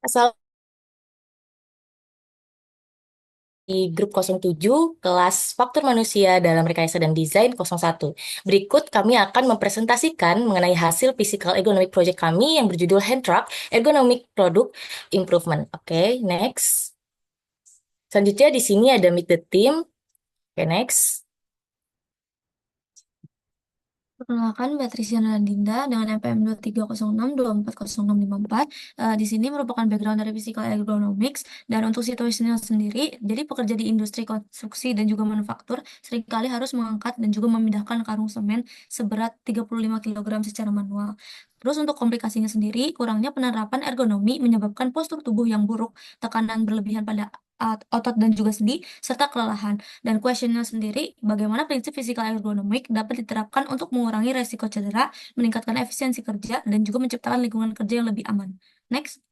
Asal di grup 07, kelas Faktor Manusia dalam Rekayasa dan Desain 01. Berikut kami akan mempresentasikan mengenai hasil Physical Ergonomic Project kami yang berjudul Hand Truck Ergonomic Product Improvement. Oke, next. Selanjutnya di sini ada Meet the Team. Oke, next. Perkenalkan, Patricia Dinda dengan NPM 2306240654. Di sini merupakan background dari Physical Ergonomics. Dan untuk situasinya sendiri, jadi pekerja di industri konstruksi dan juga manufaktur seringkali harus mengangkat dan juga memindahkan karung semen seberat 35 kilogram secara manual. Terus untuk komplikasinya sendiri, kurangnya penerapan ergonomi menyebabkan postur tubuh yang buruk, tekanan berlebihan pada otot dan juga sendi, serta kelelahan. Dan questionnya sendiri, bagaimana prinsip fisikal ergonomik dapat diterapkan untuk mengurangi resiko cedera, meningkatkan efisiensi kerja, dan juga menciptakan lingkungan kerja yang lebih aman. Next.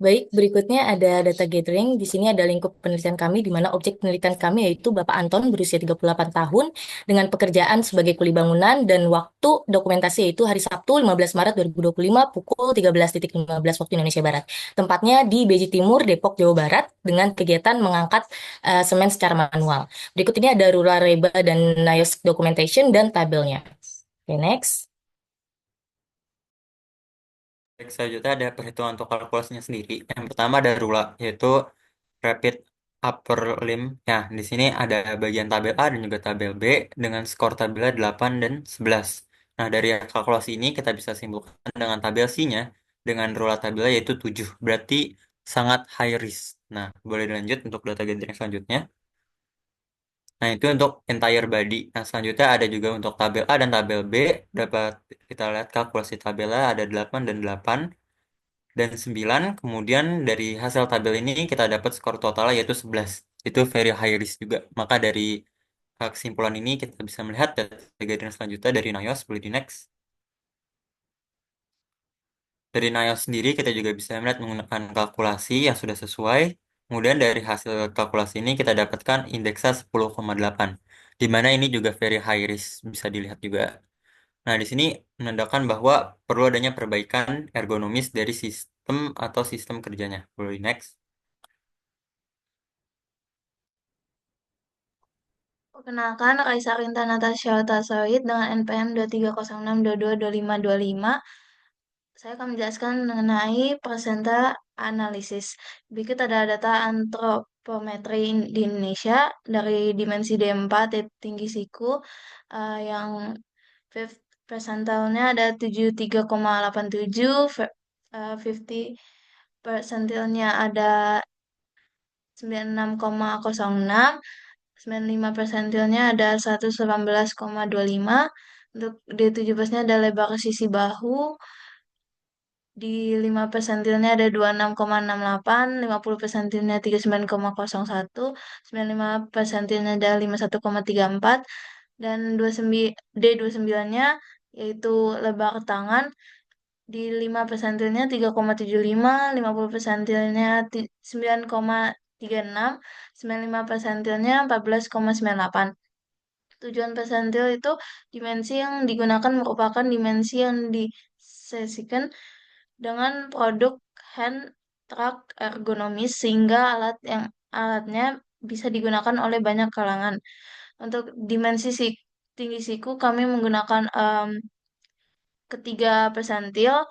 Baik, berikutnya ada data gathering. Di sini ada lingkup penelitian kami, di mana objek penelitian kami yaitu Bapak Anton berusia 38 tahun dengan pekerjaan sebagai kuli bangunan dan waktu dokumentasi yaitu hari Sabtu 15 Maret 2025 pukul 13.15 waktu Indonesia Barat. Tempatnya di Beji Timur, Depok, Jawa Barat dengan kegiatan mengangkat semen secara manual. Berikut ini ada Rula Reba dan NIOS documentation dan tabelnya. Oke, next. Baik, selanjutnya ada perhitungan untuk kalkulasinya sendiri. Yang pertama ada RULA, yaitu Rapid Upper Limb. Ya, di sini ada bagian tabel A dan juga tabel B dengan skor tabelnya 8 dan 11. Nah, dari kalkulasi ini kita bisa simpulkan dengan tabel C-nya dengan RULA tabelnya yaitu 7. Berarti sangat high risk. Nah, boleh dilanjut untuk data gathering selanjutnya. Nah, itu untuk entire body. Nah, selanjutnya ada juga untuk tabel A dan tabel B. Dapat kita lihat kalkulasi tabelnya ada 8 dan 8 dan 9. Kemudian dari hasil tabel ini kita dapat skor totalnya yaitu 11. Itu very high risk juga. Maka dari kesimpulan ini kita bisa melihat data gathering selanjutnya dari NIOS. Boleh di next. Dari NIOS sendiri kita juga bisa melihat menggunakan kalkulasi yang sudah sesuai. Kemudian dari hasil kalkulasi ini kita dapatkan indeksnya 10,8. Di mana ini juga very high risk bisa dilihat juga. Nah, di sini menandakan bahwa perlu adanya perbaikan ergonomis dari sistem atau sistem kerjanya. Boleh di next. Perkenalkan, Kaisar Intan Natasha Tasawid dengan NPM 2306222525. Saya akan menjelaskan mengenai presenta analisis. Berikut ada data antropometri di Indonesia dari dimensi D4 tinggi siku yang persentilnya ada 73,87, 50 persentilnya ada 96,06, 95 persentilnya ada 118,25. Untuk D17-nya ada lebar sisi bahu. Di 5 persentilnya ada 26,68, 50 persentilnya 39,01, 95 persentilnya ada 51,34, dan 29 D29-nya yaitu lebar tangan di 5 persentilnya 3,75, 50 persentilnya 9,36, 95 persentilnya 14,98. Tujuan persentil itu dimensi yang digunakan merupakan dimensi yang disesikan dengan produk hand truck ergonomis sehingga alatnya bisa digunakan oleh banyak kalangan. Untuk dimensi tinggi siku kami menggunakan ketiga persentil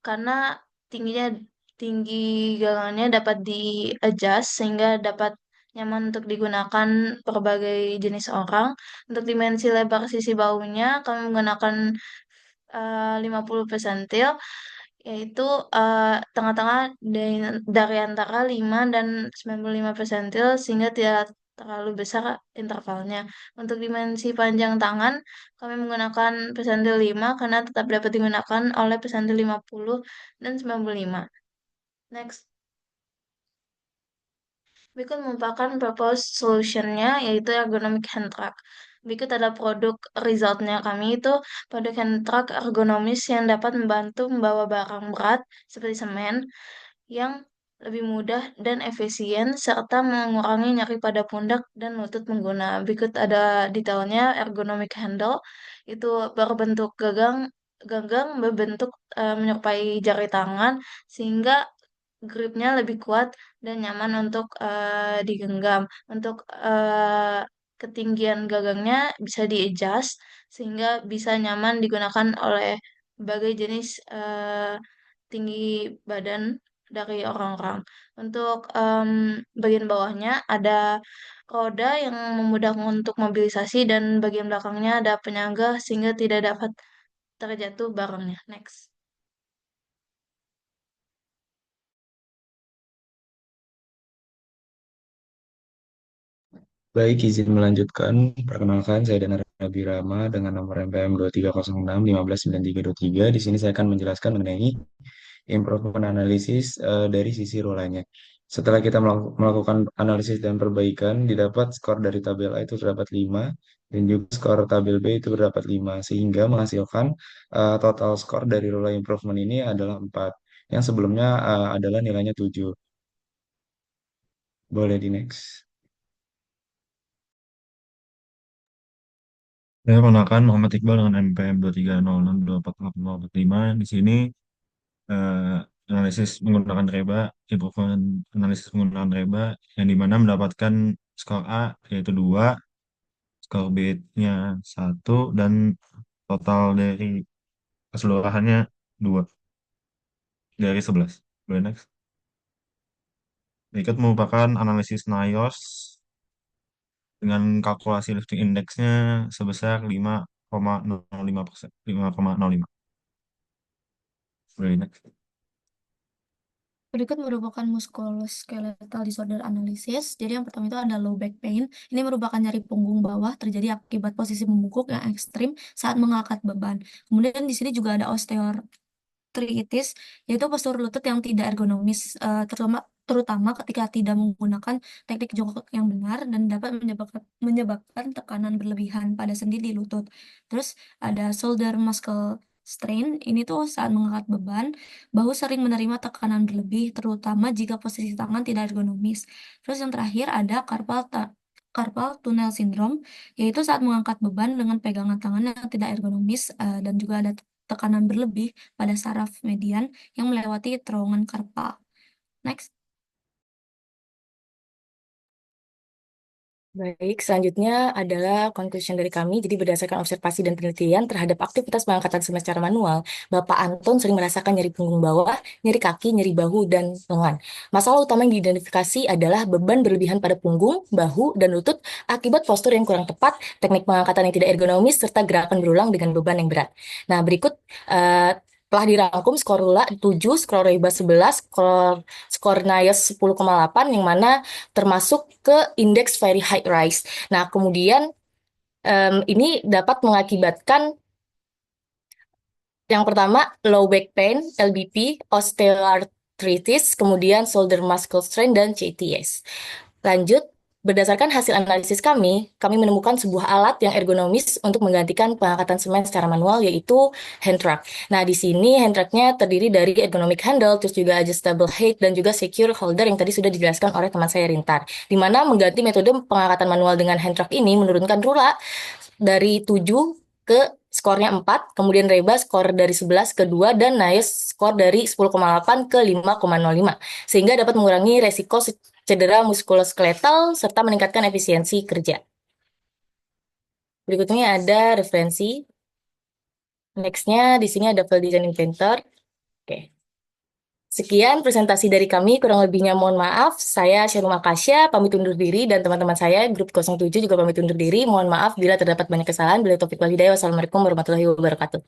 karena tingginya tinggi galangannya dapat di adjust sehingga dapat nyaman untuk digunakan berbagai jenis orang. Untuk dimensi lebar sisi bahunya kami menggunakan 50 persentil yaitu tengah-tengah dari antara 5 dan 95 persentil sehingga tidak terlalu besar intervalnya. Untuk dimensi panjang tangan, kami menggunakan persentil 5 karena tetap dapat digunakan oleh persentil 50 dan 95. Next. Berikut merupakan proposed solution-nya yaitu ergonomic hand truck. Berikut ada produk result-nya kami itu produk hand truck ergonomis yang dapat membantu membawa barang berat seperti semen yang lebih mudah dan efisien, serta mengurangi nyeri pada pundak dan lutut pengguna. Berikut ada detailnya. Ergonomic handle itu berbentuk gagang berbentuk menyerupai jari tangan, sehingga gripnya lebih kuat dan nyaman untuk digenggam. Untuk ketinggian gagangnya bisa di-adjust sehingga bisa nyaman digunakan oleh berbagai jenis tinggi badan dari orang-orang. Untuk bagian bawahnya ada roda yang memudahkan untuk mobilisasi dan bagian belakangnya ada penyangga sehingga tidak dapat terjatuh barangnya. Next. Baik, izin melanjutkan. Perkenalkan, saya Dana Rabirama dengan nomor NPM 2306 159323. Di sini saya akan menjelaskan mengenai improvement analysis dari sisi rolanya. Setelah kita melakukan analisis dan perbaikan, didapat skor dari tabel A itu terdapat 5, dan juga skor tabel B itu terdapat 5, sehingga menghasilkan total skor dari rola improvement ini adalah 4, yang sebelumnya adalah nilainya 7. Boleh di next. Saya perkenalkan Muhammad Iqbal dengan NPM 23062445. Di sini eh, analisis menggunakan reba, improvement analisis menggunakan reba, yang dimana mendapatkan skor A yaitu 2, skor B-nya 1, dan total dari keseluruhannya 2 dari 11. Boleh next. Berikut merupakan analisis NIOS dengan kalkulasi lifting index-nya sebesar 5,05%. 5,05. Boleh next. Berikut merupakan musculoskeletal disorder analysis. Jadi yang pertama itu ada low back pain. Ini merupakan nyeri punggung bawah terjadi akibat posisi membungkuk yang ekstrim saat mengangkat beban. Kemudian di sini juga ada osteoarthritis, yaitu postur lutut yang tidak ergonomis, terutama ketika tidak menggunakan teknik jongkok yang benar dan dapat menyebabkan tekanan berlebihan pada sendi di lutut. Terus ada shoulder muscle strain, ini tuh saat mengangkat beban, bahu sering menerima tekanan berlebih, terutama jika posisi tangan tidak ergonomis. Terus yang terakhir ada carpal tunnel syndrome, yaitu saat mengangkat beban dengan pegangan tangan yang tidak ergonomis, dan juga ada tekanan berlebih pada saraf median yang melewati terowongan karpal. Next. Baik, selanjutnya adalah conclusion dari kami. Jadi berdasarkan observasi dan penelitian terhadap aktivitas pengangkatan semen secara manual, Bapak Anton sering merasakan nyeri punggung bawah, nyeri kaki, nyeri bahu, dan lengan. Masalah utama yang diidentifikasi adalah beban berlebihan pada punggung, bahu, dan lutut akibat postur yang kurang tepat, teknik pengangkatan yang tidak ergonomis, serta gerakan berulang dengan beban yang berat. Nah, berikut telah dirangkum skor Lula 7, skor Reba 11, skor NIOS 10,8, yang mana termasuk ke indeks very high rise. Nah, kemudian ini dapat mengakibatkan yang pertama low back pain, LBP, osteoarthritis, kemudian shoulder muscle strain, dan CTS. Lanjut, berdasarkan hasil analisis kami menemukan sebuah alat yang ergonomis untuk menggantikan pengangkatan semen secara manual, yaitu hand truck. Nah, di sini hand trucknya terdiri dari ergonomic handle, terus juga adjustable height, dan juga secure holder yang tadi sudah dijelaskan oleh teman saya Rintar. Di mana mengganti metode pengangkatan manual dengan hand truck ini menurunkan Rula dari 7 ke skornya 4, kemudian Reba skor dari 11 ke 2, dan NIOS skor dari 10,8 ke 5,05, sehingga dapat mengurangi resiko cedera muskuloskeletal serta meningkatkan efisiensi kerja. Berikutnya ada referensi. Next-nya di sini ada file design inventor. Oke. Sekian presentasi dari kami, kurang lebihnya mohon maaf. Saya Syarul Makasya, pamit undur diri, dan teman-teman saya grup 07 juga pamit undur diri. Mohon maaf bila terdapat banyak kesalahan. Bila taufiq wal hidayah. Wassalamualaikum warahmatullahi wabarakatuh.